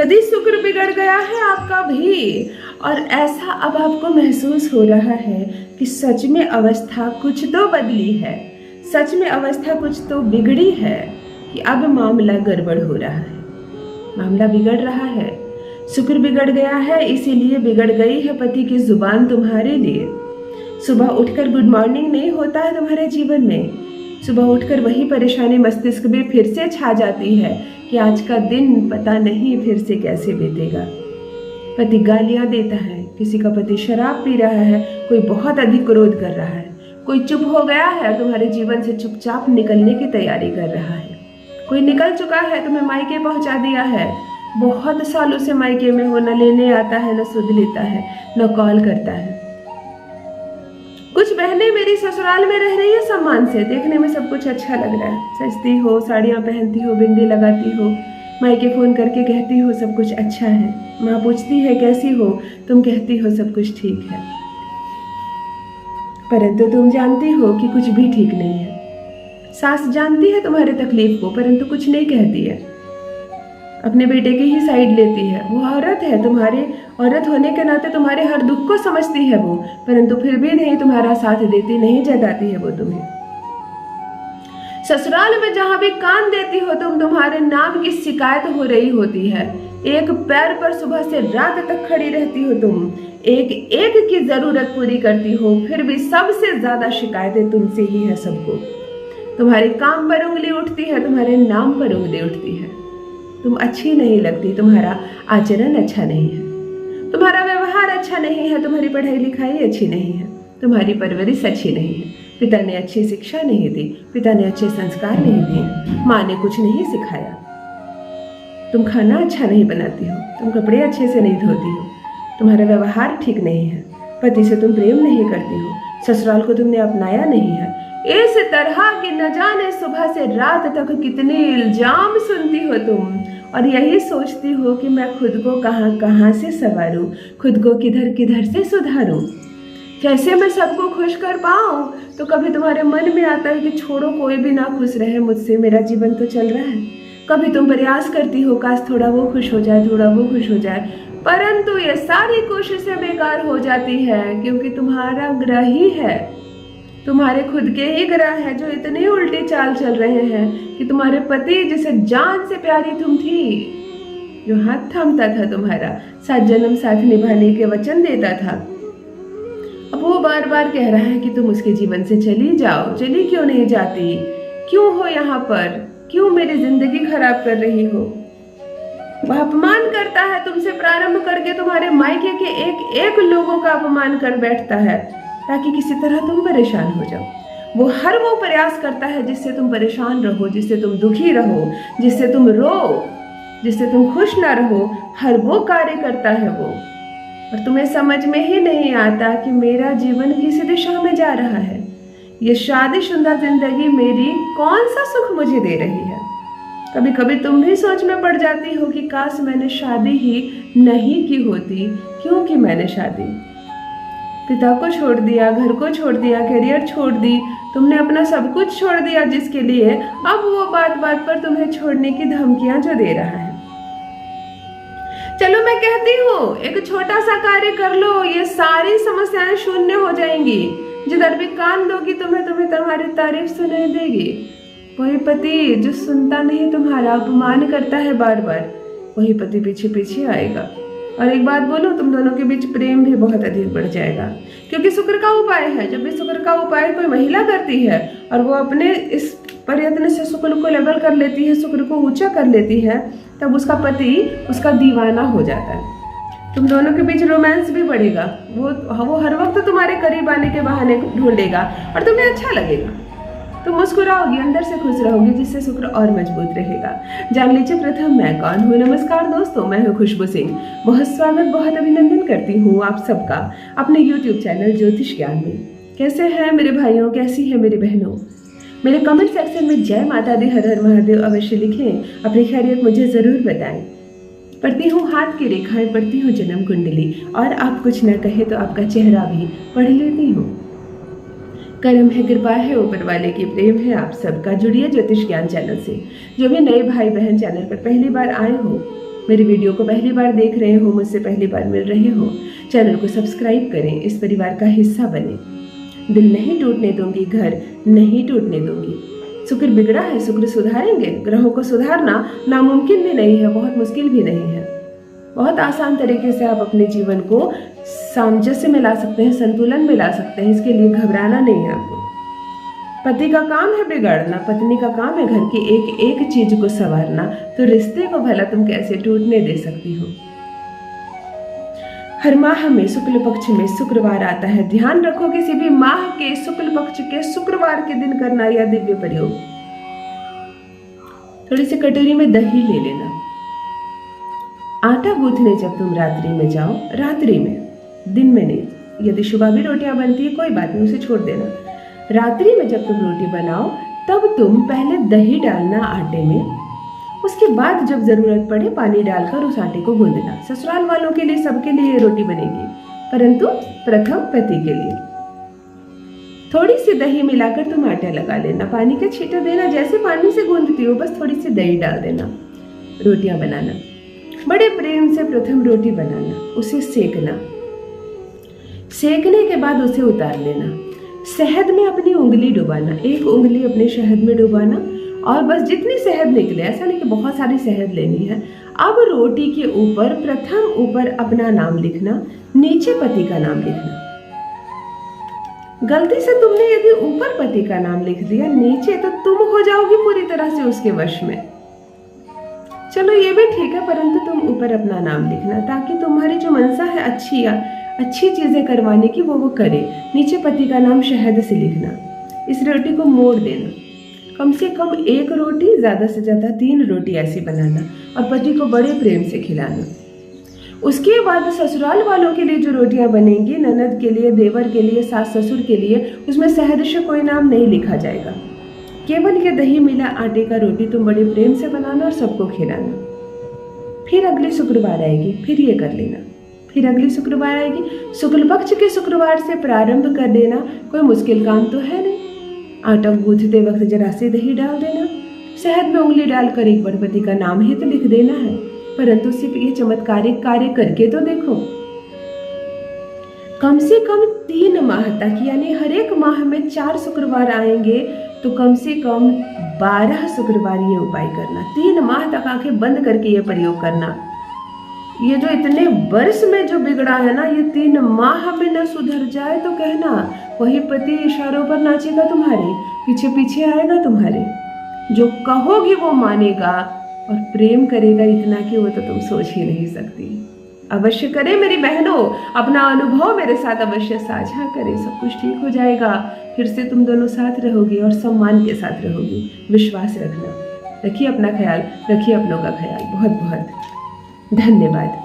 यदि शुक्र बिगड़ गया है आपका भी और ऐसा अब आपको महसूस हो रहा है कि सच में अवस्था कुछ तो बदली है, सच में अवस्था कुछ तो बिगड़ी है, कि अब मामला गड़बड़ हो रहा है, मामला बिगड़ रहा है, शुक्र बिगड़ गया है, इसीलिए बिगड़ गई है पति की जुबान तुम्हारे लिए। सुबह उठकर गुड मॉर्निंग नहीं होता है तुम्हारे जीवन में, सुबह उठकर वही परेशानी मस्तिष्क में फिर से छा जाती है कि आज का दिन पता नहीं फिर से कैसे बीतेगा। पति गालियां देता है, किसी का पति शराब पी रहा है, कोई बहुत अधिक क्रोध कर रहा है, कोई चुप हो गया है तुम्हारे जीवन से चुपचाप निकलने की तैयारी कर रहा है, कोई निकल चुका है तुम्हें मायके पहुंचा दिया है, बहुत सालों से मायके में हो, न लेने आता है, न सुध लेता है, न कॉल करता है। कुछ बहनें मेरी ससुराल में रह रही है सम्मान से, देखने में सब कुछ अच्छा लग रहा है, सजती हो, साड़ियाँ पहनती हो, बिंदी लगाती हो, मायके फोन करके कहती हो सब कुछ अच्छा है, माँ पूछती है कैसी हो, तुम कहती हो सब कुछ ठीक है, परंतु तुम जानती हो कि कुछ भी ठीक नहीं है। सास जानती है तुम्हारे तकलीफ को, परंतु कुछ नहीं कहती है, अपने बेटे की ही साइड लेती है। वो औरत है, तुम्हारे औरत होने के नाते तुम्हारे हर दुख को समझती है वो, परंतु फिर भी नहीं तुम्हारा साथ देती, नहीं जताती है वो तुम्हें। ससुराल में जहां भी कान देती हो तुम, तुम्हारे नाम की शिकायत हो रही होती है। एक पैर पर सुबह से रात तक खड़ी रहती हो तुम, एक एक की जरूरत पूरी करती हो, फिर भी सबसे ज्यादा शिकायतें तुमसे ही है सबको। तुम्हारे काम पर उंगली उठती है, तुम्हारे नाम पर उंगली उठती है। तुम अच्छी नहीं लगती, तुम्हारा आचरण अच्छा नहीं है, तुम्हारा व्यवहार अच्छा नहीं है, तुम्हारी पढ़ाई लिखाई अच्छी नहीं है, तुम्हारी परवरिश अच्छी नहीं है, पिता ने अच्छी शिक्षा नहीं दी, पिता ने अच्छे संस्कार नहीं दिए, माँ ने कुछ नहीं सिखाया, तुम खाना अच्छा नहीं बनाती हो, तुम कपड़े अच्छे से नहीं धोती हो, तुम्हारा व्यवहार ठीक नहीं है, पति से तुम प्रेम नहीं करती हो, ससुराल को तुमने अपनाया नहीं है। इस तरह की न जाने सुबह से रात तक कितने इल्जाम सुनती हो तुम, और यही सोचती हो कि मैं खुद को कहाँ कहाँ से संवारूं, खुद को किधर किधर से सुधारूं, कैसे मैं सबको खुश कर पाऊं। तो कभी तुम्हारे मन में आता है कि छोड़ो, कोई भी ना खुश रहे मुझसे, मेरा जीवन तो चल रहा है। कभी तुम प्रयास करती हो काश थोड़ा वो खुश हो जाए, थोड़ा वो खुश हो जाए, परंतु ये सारी कोशिशें बेकार हो जाती है, क्योंकि तुम्हारा ग्रह ही है, तुम्हारे खुद के ही ग्रह है जो इतनी उल्टी चाल चल रहे हैं कि तुम्हारे पति जिसे जान से प्यारी तुम थी, जो हाथ थामता था तुम्हारा, 7 जन्म साथ निभाने के वचन देता था, अब वो बार बार कह रहा है कि तुम उसके जीवन से चली जाओ। चली क्यों नहीं जाती? क्यों हो यहाँ पर? क्यों मेरी जिंदगी खराब कर रही हो? वह अपमान करता है तुमसे प्रारंभ करके तुम्हारे मायके के एक एक लोगों का अपमान कर बैठता है ताकि किसी तरह तुम परेशान हो जाओ। वो हर वो प्रयास करता है जिससे तुम परेशान रहो, जिससे तुम दुखी रहो, जिससे तुम रो, जिससे तुम खुश ना रहो, हर वो कार्य करता है वो। और तुम्हें समझ में ही नहीं आता कि मेरा जीवन किस दिशा में जा रहा है, ये शादीशुदा जिंदगी मेरी कौन सा सुख मुझे दे रही है। कभी कभी तुम भी सोच में पड़ जाती हो कि काश मैंने शादी ही नहीं की होती। क्यों की मैंने शादी? पिता को छोड़ दिया, घर को छोड़ दिया, करियर छोड़ दी, तुमने अपना सब कुछ छोड़ दिया जिसके लिए अब वो बात बात पर तुम्हें छोड़ने की धमकियां जो दे रहा है। चलो मैं कहती हूँ एक छोटा सा कार्य कर लो, ये सारी समस्याएं शून्य हो जाएंगी। जिधर भी कान दोगी तुम्हें तुम्हारी तारीफ सुनाई देगी। वही पति जो सुनता नहीं, तुम्हारा अपमान करता है बार बार, वही पति पीछे पीछे आएगा। और एक बात बोलूं, तुम दोनों के बीच प्रेम भी बहुत अधिक बढ़ जाएगा, क्योंकि शुक्र का उपाय है। जब भी शुक्र का उपाय कोई महिला करती है और वो अपने इस प्रयत्न से शुक्र को लेवल कर लेती है, शुक्र को ऊंचा कर लेती है, तब उसका पति उसका दीवाना हो जाता है। तुम दोनों के बीच रोमांस भी बढ़ेगा। वो हर वक्त तुम्हारे करीब आने के बहाने ढूंढेगा और तुम्हें अच्छा लगेगा। तुम मुस्कुराओगी, अंदर से खुश रहोगी, जिससे शुक्र और मजबूत रहेगा। जान लीजिए प्रथम मैं कौन हूँ। नमस्कार दोस्तों, मैं हूँ खुशबू सिंह। बहुत स्वागत, बहुत अभिनंदन करती हूँ आप सबका अपने YouTube चैनल ज्योतिष ज्ञान में। कैसे हैं मेरे भाइयों, कैसी हैं मेरी बहनों? मेरे कमेंट सेक्शन में जय माता दी, हर हर महादेव अवश्य लिखें। अपनी खैरियत मुझे जरूर बताएं। पढ़ती हूँ हाथ की रेखाएं, पढ़ती हूँ जन्म कुंडली, और आप कुछ न कहे तो आपका चेहरा भी पढ़ लेती हूँ। कर्म है, कृपा है, ऊपर वाले की प्रेम है आप सबका। जुड़िए ज्योतिष ज्ञान चैनल से। जो भी नए भाई बहन चैनल पर पहली बार आए हो, मेरी वीडियो को पहली बार देख रहे हो, मुझसे पहली बार मिल रहे हो, चैनल को सब्सक्राइब करें, इस परिवार का हिस्सा बने। दिल नहीं टूटने दूंगी, घर नहीं टूटने दूंगी। शुक्र बिगड़ा है, शुक्र सुधारेंगे। ग्रहों को सुधारना नामुमकिन भी नहीं है, बहुत मुश्किल भी नहीं है। बहुत आसान तरीके से आप अपने जीवन को सामंजस्य में ला सकते हैं, संतुलन में ला सकते हैं। इसके लिए घबराना नहीं है आपको। पति का काम है बिगाड़ना, पत्नी का काम है घर की एक एक चीज को संवारना, तो रिश्ते को भला तुम कैसे टूटने दे सकती हो। हर माह में शुक्ल पक्ष में शुक्रवार आता है। ध्यान रखो, किसी भी माह के शुक्ल पक्ष के शुक्रवार के दिन करना यह दिव्य प्रयोग। थोड़ी सी कटोरी में दही ले लेना। आटा गूंथने जब तुम रात्रि में जाओ, रात्रि में, दिन में नहीं। यदि सुबह भी रोटियां बनती है कोई बात नहीं, उसे छोड़ देना। रात्रि में जब तुम रोटी बनाओ तब तुम पहले दही डालना आटे में, उसके बाद जब जरूरत पड़े पानी डालकर उस आटे को गूंदना। ससुराल वालों के लिए, सबके लिए रोटी बनेगी, परंतु प्रथम पति के लिए। थोड़ी सी दही मिलाकर तुम आटा लगा लेना, पानी के छींटे देना, जैसे पानी से गूंदती हो बस थोड़ी सी दही डाल देना। रोटियां बनाना, बड़े प्रेम से प्रथम रोटी बनाना, उसे सेकना, सेकने के बाद उसे उतार लेना। शहद में अपनी उंगली डुबाना, एक उंगली अपने शहद में डुबाना, और बस जितनी शहद निकले, ऐसा नहीं कि बहुत सारी शहद लेनी है। अब रोटी के ऊपर प्रथम ऊपर अपना नाम लिखना, नीचे पति का नाम लिखना। गलती से तुमने यदि ऊपर पति का नाम लिख दिया, नीचे, तो तुम हो जाओगी पूरी तरह से उसके वश में। चलो ये भी ठीक है, परंतु तुम ऊपर अपना नाम लिखना, ताकि तुम्हारी जो मनसा है अच्छी चीजें करवाने की वो करे। नीचे पति का नाम शहद से लिखना। इस रोटी को मोड़ देना, कम से कम एक रोटी, ज्यादा से ज्यादा 3 रोटी ऐसी बनाना, और पति को बड़े प्रेम से खिलाना। उसके बाद ससुराल वालों के लिए जो रोटियां बनेंगी, ननद के लिए, देवर के लिए, सास ससुर के लिए, उसमें शहद से कोई नाम नहीं लिखा जाएगा। केवल ये दही मिला आटे का रोटी तुम बड़े प्रेम से बनाना और सबको खिलाना। फिर अगली शुक्रवार आएगी, फिर ये कर लेना। फिर अगली शुक्रवार आएगी, शुक्ल पक्ष के शुक्रवार से प्रारंभ कर देना। कोई मुश्किल काम तो है नहीं। आटा गूंथते वक्त जरा सी दही डाल देना, शहद में उंगली डालकर एक बार पति का नाम ही तो लिख देना है, परंतु सिर्फ ये चमत्कारिक कार्य करके तो देखो। कम से कम 3 माह तक, यानी हर एक माह में 4 शुक्रवार आएंगे, तो कम से कम 12 शुक्रवार ये उपाय करना। 3 माह तक आंखें बंद करके ये प्रयोग करना। ये जो इतने वर्ष में जो बिगड़ा है ना, ये 3 माह में न सुधर जाए तो कहना, वही पति इशारों पर नाचेगा तुम्हारे पीछे, पीछे आएगा तुम्हारे। जो कहोगी वो मानेगा और प्रेम करेगा इतना कि वो तो तुम सोच ही नहीं सकती। अवश्य करें मेरी बहनों, अपना अनुभव मेरे साथ अवश्य साझा करें, सब कुछ ठीक हो जाएगा। फिर से तुम दोनों साथ रहोगी और सम्मान के साथ रहोगी। विश्वास रखना। रखिए अपना ख्याल, रखिए अपनों का ख्याल। बहुत बहुत धन्यवाद।